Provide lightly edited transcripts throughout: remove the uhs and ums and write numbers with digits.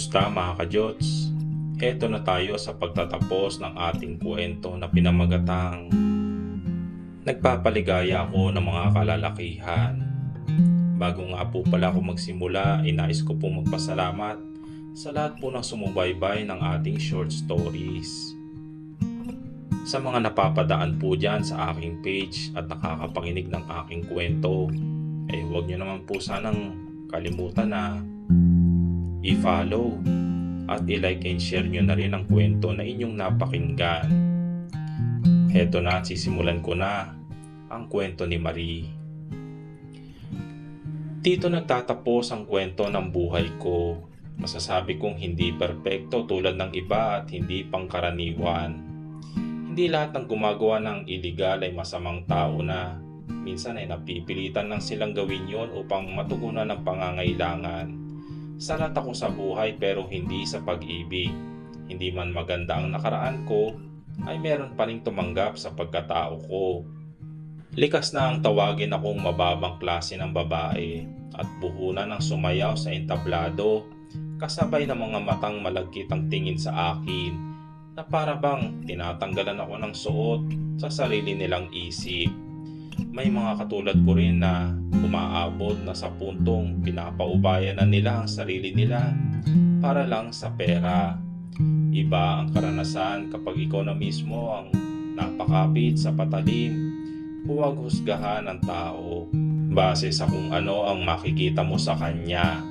Kumusta mga kajots? Heto na tayo sa pagtatapos ng ating kwento na pinamagatang Nagpapaligaya ako ng mga kalalakihan. Bago nga po pala ako magsimula, inais ko pong magpasalamat sa lahat po ng sumubaybay ng ating short stories. Sa mga napapadaan po dyan sa aking page at nakakapakinig ng aking kwento, huwag nyo naman po sanang kalimutan na i-follow at i-like and share nyo na rin ang kwento na inyong napakinggan. Heto na, sisimulan ko na ang kwento ni Marie. Dito nagtatapos ang kwento ng buhay ko. Masasabi kong hindi perpekto tulad ng iba at hindi pangkaraniwan. Hindi lahat ng gumagawa ng iligal ay masamang tao na. Minsan ay napipilitan lang silang gawin yon upang matugunan ng pangangailangan. Salat ako sa buhay pero hindi sa pag-ibig. Hindi man maganda ang nakaraan ko, ay meron pa ring tumanggap sa pagkatao ko. Likas na ang tawagin akong mababang klase ng babae at buhunan ng sumayaw sa entablado, kasabay ng mga matang malagkit ang tingin sa akin na para bang tinatanggalan ako ng suot sa sarili nilang isip. May mga katulad ko rin na umaabot na sa puntong pinapaubayan na nila ang sarili nila para lang sa pera. Iba ang karanasan kapag ikaw na mismo ang napakapit sa patalim. Huwag husgahan ng tao base sa kung ano ang makikita mo sa kanya.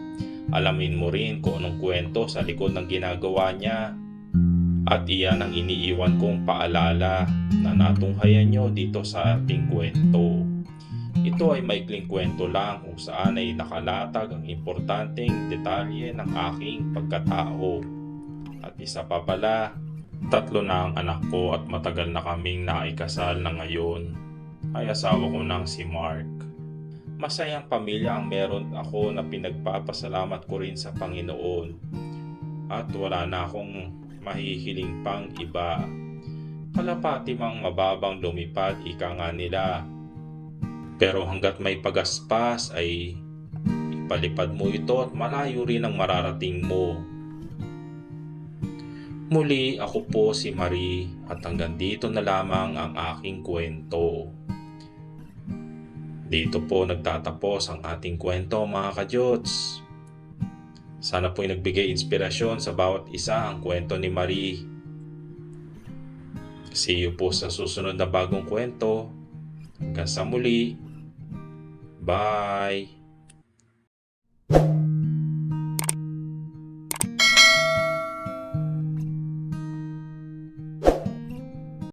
Alamin mo rin kung anong kwento sa likod ng ginagawa niya. At iyan ang iniiwan kong paalala na natunghayan nyo dito sa ating kwento. Ito ay maikling kwento lang kung saan ay nakalatag ang importanteng detalye ng aking pagkatao. At isa pa pala, 3 na ang anak ko at matagal na kaming naikasal na ngayon. Ay asawa ko nang si Mark. Masayang pamilya ang meron ako na pinagpapasalamat ko rin sa Panginoon. At wala na akong mahihiling pang iba. Kalapati mang mababang lumipad, ika nga nila. Pero hanggat may pagaspas ay ipalipad mo ito at malayo rin ang mararating mo. Muli, ako po si Marie at hanggang dito na lamang ang aking kwento. Dito po nagtatapos ang ating kwento mga kajots. Sana po'y nagbigay inspirasyon sa bawat isa ang kwento ni Marie. See you po sa susunod na bagong kwento. Hanggang sa muli. Bye!